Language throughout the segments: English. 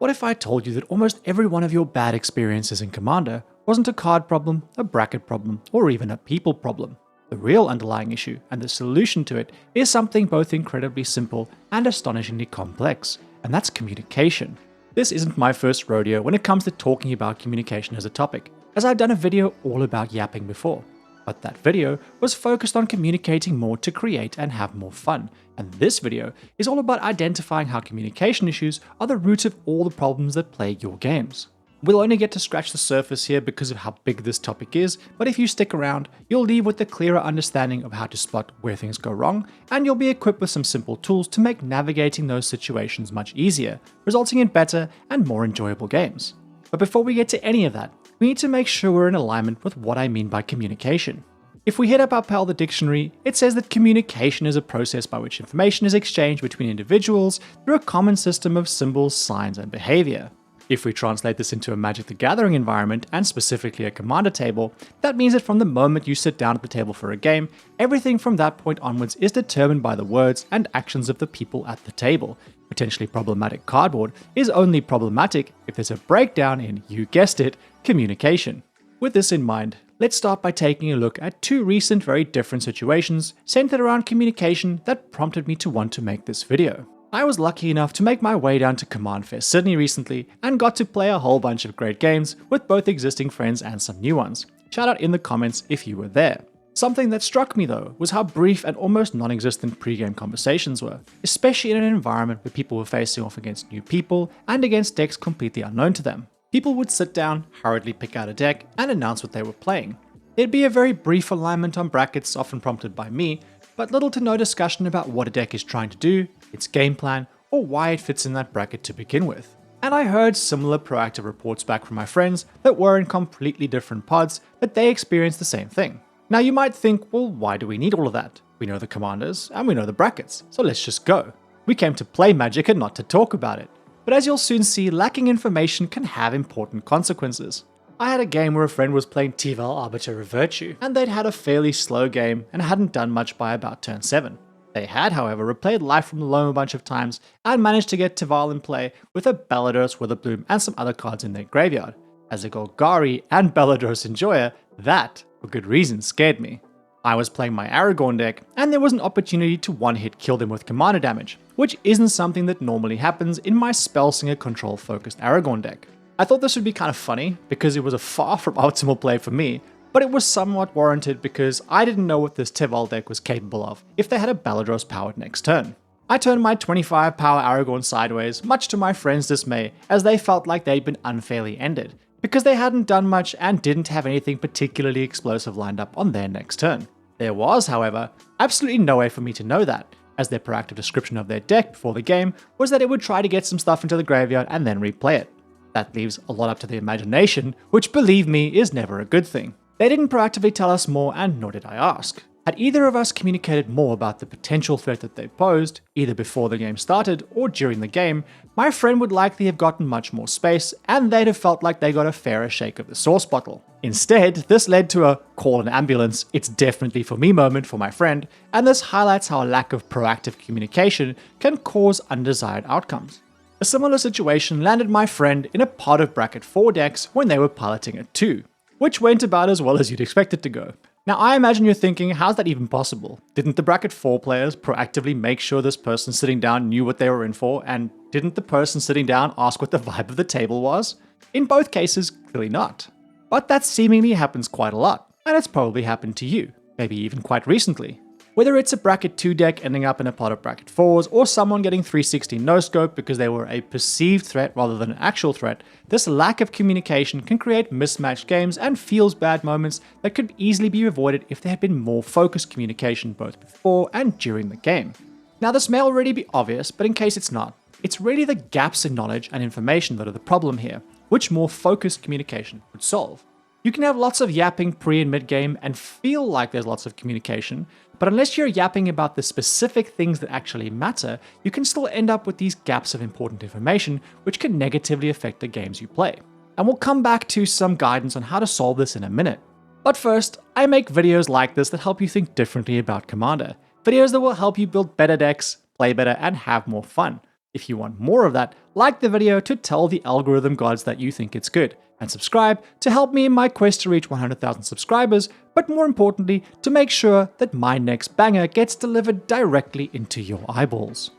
What if I told you that almost every one of your bad experiences in Commander wasn't a card problem, a bracket problem, or even a people problem? The real underlying issue and the solution to it is something both incredibly simple and astonishingly complex, and that's communication. This isn't my first rodeo when it comes to talking about communication as a topic, as I've done a video all about yapping before. But that video was focused on communicating more to create and have more fun, and this video is all about identifying how communication issues are the root of all the problems that plague your games. We'll only get to scratch the surface here because of how big this topic is, but if you stick around, you'll leave with a clearer understanding of how to spot where things go wrong, and you'll be equipped with some simple tools to make navigating those situations much easier, resulting in better and more enjoyable games. But before we get to any of that, we need to make sure we're in alignment with what I mean by communication. If we hit up our pal the dictionary, it says that communication is a process by which information is exchanged between individuals through a common system of symbols, signs, and behavior. If we translate this into a Magic the Gathering environment, and specifically a Commander table, that means that from the moment you sit down at the table for a game, everything from that point onwards is determined by the words and actions of the people at the table. Potentially problematic cardboard is only problematic if there's a breakdown in, you guessed it, communication. With this in mind, let's start by taking a look at two recent very different situations centered around communication that prompted me to want to make this video. I was lucky enough to make my way down to Command Fair Sydney recently and got to play a whole bunch of great games with both existing friends and some new ones. Shout out in the comments if you were there. Something that struck me though was how brief and almost non-existent pre-game conversations were, especially in an environment where people were facing off against new people and against decks completely unknown to them. People would sit down, hurriedly pick out a deck, and announce what they were playing. There'd be a very brief alignment on brackets, often prompted by me, but little to no discussion about what a deck is trying to do, its game plan, or why it fits in that bracket to begin with. And I heard similar proactive reports back from my friends that were in completely different pods that they experienced the same thing. Now you might think, well, why do we need all of that? We know the commanders, and we know the brackets, so let's just go. We came to play Magic and not to talk about it. But as you'll soon see, lacking information can have important consequences. I had a game where a friend was playing Tival Arbiter of Virtue, and they'd had a fairly slow game and hadn't done much by about turn 7. They had, however, replayed Life from the Loam a bunch of times and managed to get Tival in play with a Bellados Witherbloom and some other cards in their graveyard. As a Golgari and Bellados Enjoyer, that, for good reason, scared me. I was playing my Aragorn deck, and there was an opportunity to one-hit kill them with commander damage, which isn't something that normally happens in my Spellslinger control-focused Aragorn deck. I thought this would be kind of funny, because it was a far from optimal play for me, but it was somewhat warranted because I didn't know what this Tival deck was capable of if they had a Bellados powered next turn. I turned my 25 power Aragorn sideways, much to my friends' dismay, as they felt like they'd been unfairly ended, because they hadn't done much and didn't have anything particularly explosive lined up on their next turn. There was, however, absolutely no way for me to know that, as their proactive description of their deck before the game was that it would try to get some stuff into the graveyard and then replay it. That leaves a lot up to the imagination, which believe me is never a good thing. They didn't proactively tell us more, and nor did I ask. Had either of us communicated more about the potential threat that they posed, either before the game started or during the game, my friend would likely have gotten much more space, and they'd have felt like they got a fairer shake of the sauce bottle. Instead, this led to a call an ambulance, it's definitely for me moment for my friend, and this highlights how a lack of proactive communication can cause undesired outcomes. A similar situation landed my friend in a pod of bracket 4 decks when they were piloting a 2, which went about as well as you'd expect it to go. Now I imagine you're thinking, how's that even possible? Didn't the bracket 4 players proactively make sure this person sitting down knew what they were in for, and didn't the person sitting down ask what the vibe of the table was? In both cases, clearly not. But that seemingly happens quite a lot, and it's probably happened to you, maybe even quite recently. Whether it's a bracket 2 deck ending up in a pot of bracket 4s, or someone getting 360 no-scope because they were a perceived threat rather than an actual threat, this lack of communication can create mismatched games and feels bad moments that could easily be avoided if there had been more focused communication both before and during the game. Now this may already be obvious, but in case it's not, it's really the gaps in knowledge and information that are the problem here, which more focused communication would solve. You can have lots of yapping pre and mid game and feel like there's lots of communication, but unless you're yapping about the specific things that actually matter, you can still end up with these gaps of important information which can negatively affect the games you play. And we'll come back to some guidance on how to solve this in a minute. But first, I make videos like this that help you think differently about Commander. Videos that will help you build better decks, play better, and have more fun. If you want more of that, like the video to tell the algorithm gods that you think it's good, and subscribe to help me in my quest to reach 100,000 subscribers, but more importantly, to make sure that my next banger gets delivered directly into your eyeballs.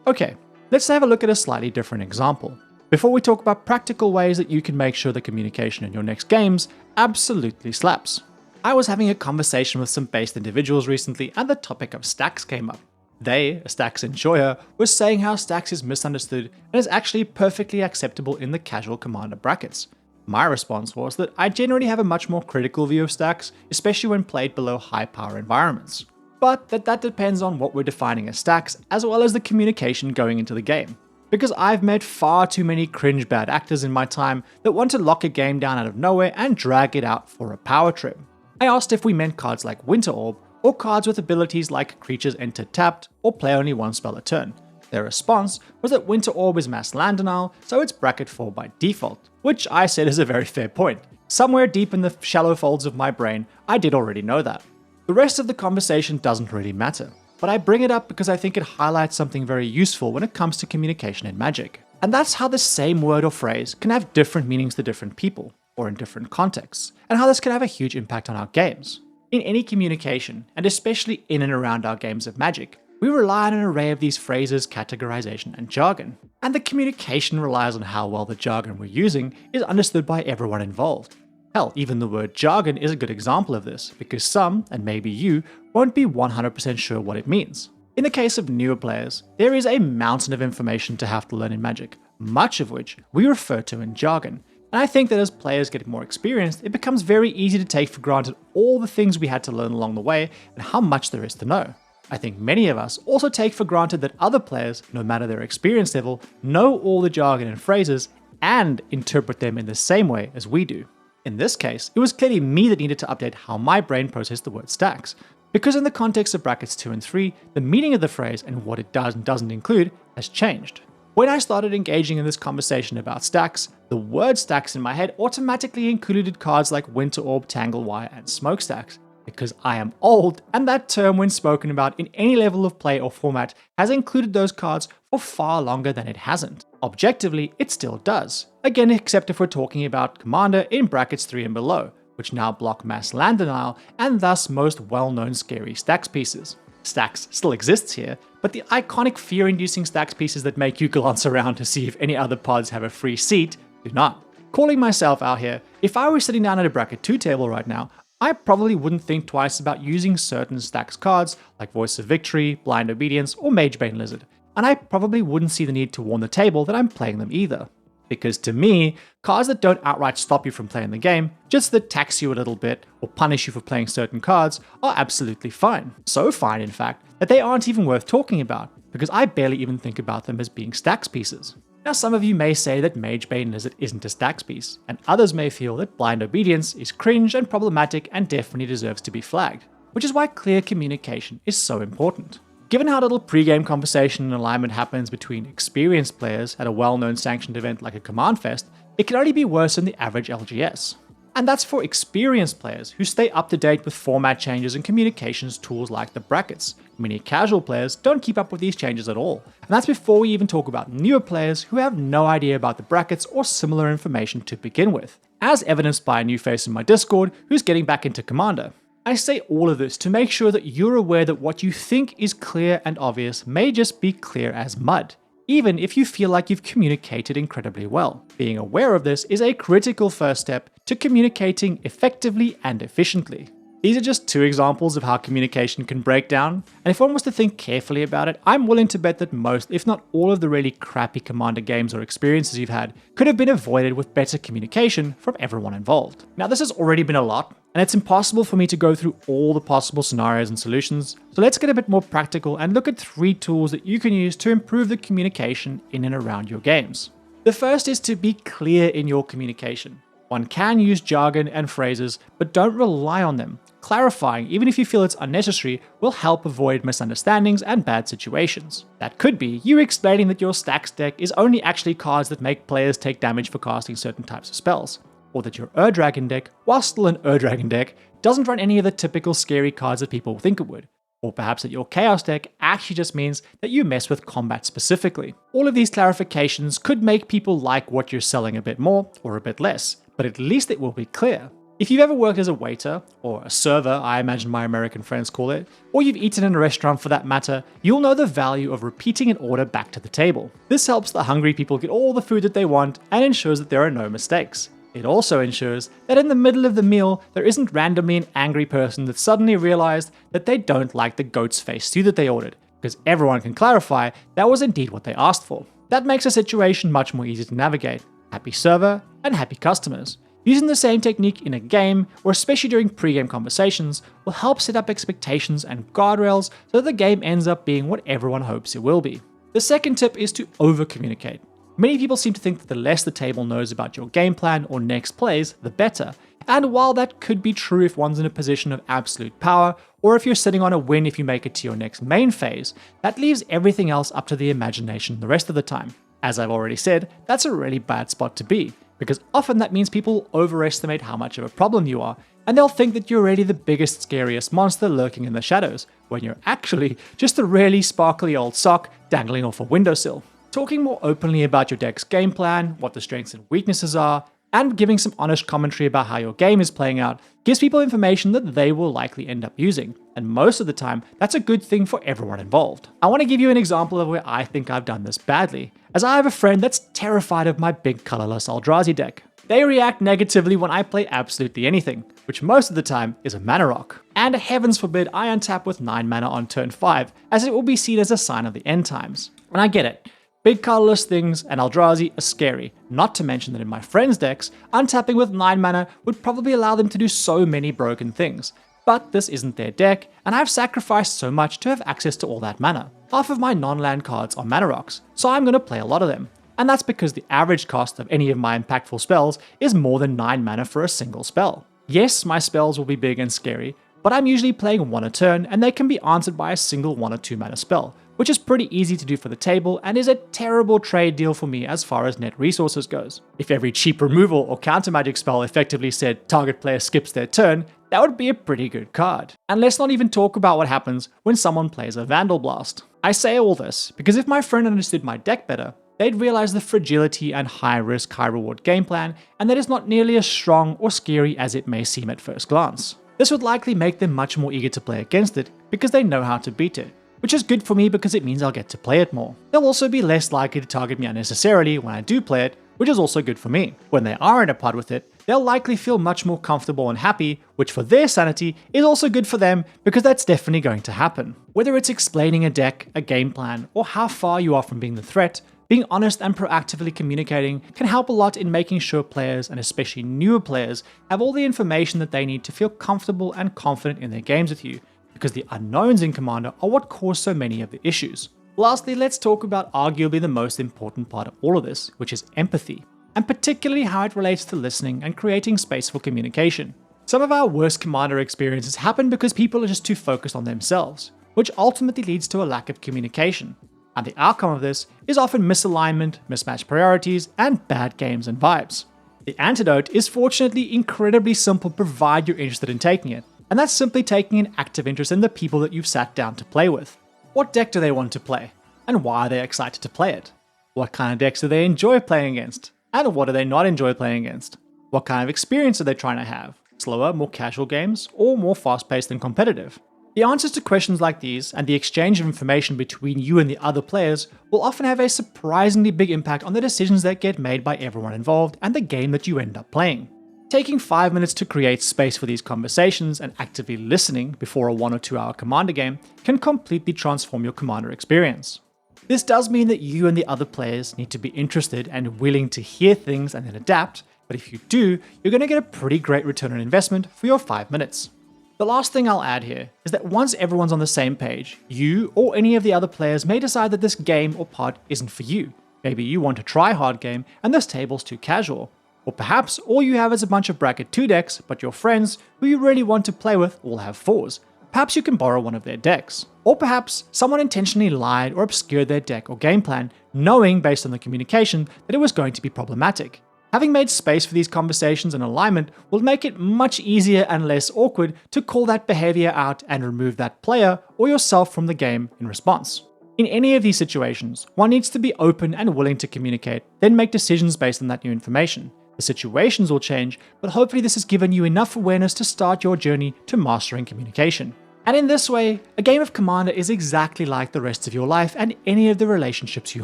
Okay, let's have a look at a slightly different example, before we talk about practical ways that you can make sure the communication in your next games absolutely slaps. I was having a conversation with some based individuals recently and the topic of stacks came up. They, a stacks enjoyer, was saying how stacks is misunderstood and is actually perfectly acceptable in the casual commander brackets. My response was that I generally have a much more critical view of stacks, especially when played below high power environments. But that depends on what we're defining as stacks, as well as the communication going into the game. Because I've met far too many cringe bad actors in my time that want to lock a game down out of nowhere and drag it out for a power trip. I asked if we meant cards like Winter Orb, or cards with abilities like creatures enter tapped or play only one spell a turn. Their response was that Winter Orb is mass land denial, so it's bracket 4 by default, which I said is a very fair point. Somewhere deep in the shallow folds of my brain, I did already know that. The rest of the conversation doesn't really matter, but I bring it up because I think it highlights something very useful when it comes to communication in Magic. And that's how the same word or phrase can have different meanings to different people, or in different contexts, and how this can have a huge impact on our games. In any communication, and especially in and around our games of Magic, we rely on an array of these phrases, categorization, and jargon. And the communication relies on how well the jargon we're using is understood by everyone involved. Hell, even the word jargon is a good example of this, because some, and maybe you, won't be 100% sure what it means. In the case of newer players, there is a mountain of information to have to learn in Magic, much of which we refer to in jargon. And I think that as players get more experienced, it becomes very easy to take for granted all the things we had to learn along the way and how much there is to know. I think many of us also take for granted that other players, no matter their experience level, know all the jargon and phrases and interpret them in the same way as we do. In this case, it was clearly me that needed to update how my brain processed the word stacks, because in the context of brackets 2 and 3, the meaning of the phrase and what it does and doesn't include has changed. When I started engaging in this conversation about stacks, the word stacks in my head automatically included cards like Winter Orb, Tangle Wire, and Smokestacks, because I am old, and that term when spoken about in any level of play or format has included those cards for far longer than it hasn't. Objectively, it still does. Again, except if we're talking about Commander in brackets 3 and below, which now block mass land denial and thus most well-known scary stacks pieces. Stacks still exists here, but the iconic fear-inducing stacks pieces that make you glance around to see if any other pods have a free seat do not. Calling myself out here, if I was sitting down at a bracket 2 table right now, I probably wouldn't think twice about using certain stacks cards like Voice of Victory, Blind Obedience, or Magebane Lizard, and I probably wouldn't see the need to warn the table that I'm playing them either. Because to me, cards that don't outright stop you from playing the game, just that tax you a little bit or punish you for playing certain cards, are absolutely fine. So fine, in fact, that they aren't even worth talking about, because I barely even think about them as being stacks pieces. Now, some of you may say that Magebane Lizard isn't a stacks piece, and others may feel that Blind Obedience is cringe and problematic and definitely deserves to be flagged, which is why clear communication is so important. Given how little pre-game conversation and alignment happens between experienced players at a well-known sanctioned event like a Command Fest, it can only be worse than the average LGS. And that's for experienced players who stay up to date with format changes and communications tools like the brackets. Many casual players don't keep up with these changes at all. And that's before we even talk about newer players who have no idea about the brackets or similar information to begin with, as evidenced by a new face in my Discord who's getting back into Commander. I say all of this to make sure that you're aware that what you think is clear and obvious may just be clear as mud, even if you feel like you've communicated incredibly well. Being aware of this is a critical first step to communicating effectively and efficiently. These are just two examples of how communication can break down, and if one was to think carefully about it, I'm willing to bet that most, if not all of the really crappy Commander games or experiences you've had could have been avoided with better communication from everyone involved. Now, this has already been a lot, and it's impossible for me to go through all the possible scenarios and solutions, so let's get a bit more practical and look at 3 tools that you can use to improve the communication in and around your games. The first is to be clear in your communication. One can use jargon and phrases, but don't rely on them. Clarifying, even if you feel it's unnecessary, will help avoid misunderstandings and bad situations. That could be you explaining that your stacks deck is only actually cards that make players take damage for casting certain types of spells, or that your Dragon deck, while still an Dragon deck, doesn't run any of the typical scary cards that people think it would. or perhaps that your Chaos deck actually just means that you mess with combat specifically. All of these clarifications could make people like what you're selling a bit more or a bit less, but at least it will be clear. If you've ever worked as a waiter, or a server, I imagine my American friends call it, or you've eaten in a restaurant for that matter, you'll know the value of repeating an order back to the table. This helps the hungry people get all the food that they want and ensures that there are no mistakes. It also ensures that in the middle of the meal, there isn't randomly an angry person that suddenly realized that they don't like the goat's face stew that they ordered, because everyone can clarify that was indeed what they asked for. That makes a situation much more easy to navigate. Happy server and happy customers. Using the same technique in a game, or especially during pre-game conversations, will help set up expectations and guardrails so that the game ends up being what everyone hopes it will be. The second tip is to over-communicate. Many people seem to think that the less the table knows about your game plan or next plays, the better. And while that could be true if one's in a position of absolute power, or if you're sitting on a win if you make it to your next main phase, that leaves everything else up to the imagination the rest of the time. As I've already said, that's a really bad spot to be, because often that means people overestimate how much of a problem you are, and they'll think that you're already the biggest, scariest monster lurking in the shadows, when you're actually just a really sparkly old sock dangling off a windowsill. Talking more openly about your deck's game plan, what the strengths and weaknesses are, and giving some honest commentary about how your game is playing out gives people information that they will likely end up using, and most of the time, that's a good thing for everyone involved. I want to give you an example of where I think I've done this badly, as I have a friend that's terrified of my big colorless Eldrazi deck. They react negatively when I play absolutely anything, which most of the time is a mana rock. And heavens forbid I untap with 9 mana on turn 5, as it will be seen as a sign of the end times. And I get it. Big colorless things and Eldrazi are scary, not to mention that in my friends' decks, untapping with 9 mana would probably allow them to do so many broken things. But this isn't their deck, and I've sacrificed so much to have access to all that mana. Half of my non-land cards are mana rocks, so I'm going to play a lot of them. And that's because the average cost of any of my impactful spells is more than 9 mana for a single spell. Yes, my spells will be big and scary, but I'm usually playing 1 a turn, and they can be answered by a single 1 or 2 mana spell, which is pretty easy to do for the table and is a terrible trade deal for me as far as net resources goes. If every cheap removal or counter magic spell effectively said target player skips their turn, that would be a pretty good card. And let's not even talk about what happens when someone plays a Vandal Blast. I say all this because if my friend understood my deck better, they'd realize the fragility and high risk, high reward game plan, and that it's not nearly as strong or scary as it may seem at first glance. This would likely make them much more eager to play against it because they know how to beat it, which is good for me because it means I'll get to play it more. They'll also be less likely to target me unnecessarily when I do play it, which is also good for me. When they are in a pod with it, they'll likely feel much more comfortable and happy, which for their sanity is also good for them because that's definitely going to happen. Whether it's explaining a deck, a game plan, or how far you are from being the threat, being honest and proactively communicating can help a lot in making sure players, and especially newer players, have all the information that they need to feel comfortable and confident in their games with you, because the unknowns in Commander are what cause so many of the issues. Lastly, let's talk about arguably the most important part of all of this, which is empathy, and particularly how it relates to listening and creating space for communication. Some of our worst Commander experiences happen because people are just too focused on themselves, which ultimately leads to a lack of communication. And the outcome of this is often misalignment, mismatched priorities, and bad games and vibes. The antidote is fortunately incredibly simple provided you're interested in taking it, and that's simply taking an active interest in the people that you've sat down to play with. What deck do they want to play? And why are they excited to play it? What kind of decks do they enjoy playing against? And what do they not enjoy playing against? What kind of experience are they trying to have? Slower, more casual games, or more fast-paced and competitive? The answers to questions like these, and the exchange of information between you and the other players, will often have a surprisingly big impact on the decisions that get made by everyone involved and the game that you end up playing. Taking 5 minutes to create space for these conversations and actively listening before a 1 or 2 hour Commander game can completely transform your Commander experience. This does mean that you and the other players need to be interested and willing to hear things and then adapt, but if you do, you're going to get a pretty great return on investment for your 5 minutes. The last thing I'll add here is that once everyone's on the same page, you or any of the other players may decide that this game or pod isn't for you. Maybe you want a try-hard game and this table's too casual. Or perhaps all you have is a bunch of bracket 2 decks, but your friends, who you really want to play with, all have 4s. Perhaps you can borrow one of their decks. Or perhaps someone intentionally lied or obscured their deck or game plan, knowing based on the communication that it was going to be problematic. Having made space for these conversations and alignment will make it much easier and less awkward to call that behavior out and remove that player or yourself from the game in response. In any of these situations, one needs to be open and willing to communicate, then make decisions based on that new information. The situations will change, but hopefully this has given you enough awareness to start your journey to mastering communication. And in this way, a game of Commander is exactly like the rest of your life and any of the relationships you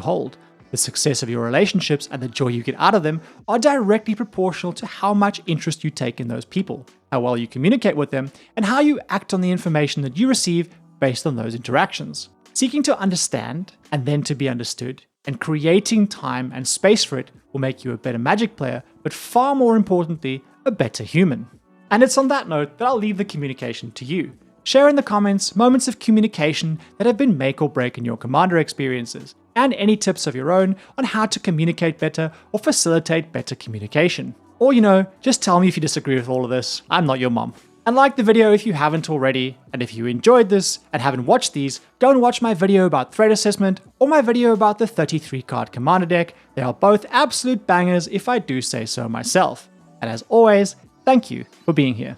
hold. The success of your relationships and the joy you get out of them are directly proportional to how much interest you take in those people, how well you communicate with them, and how you act on the information that you receive based on those interactions. Seeking to understand and then to be understood, and creating time and space for it will make you a better Magic player, but far more importantly, a better human. And it's on that note that I'll leave the communication to you. Share in the comments moments of communication that have been make or break in your Commander experiences, and any tips of your own on how to communicate better or facilitate better communication. Or just tell me if you disagree with all of this. I'm not your mom. And like the video if you haven't already, and if you enjoyed this and haven't watched these, go and watch my video about threat assessment or my video about the 33 card Commander deck. They are both absolute bangers if I do say so myself. And as always, thank you for being here.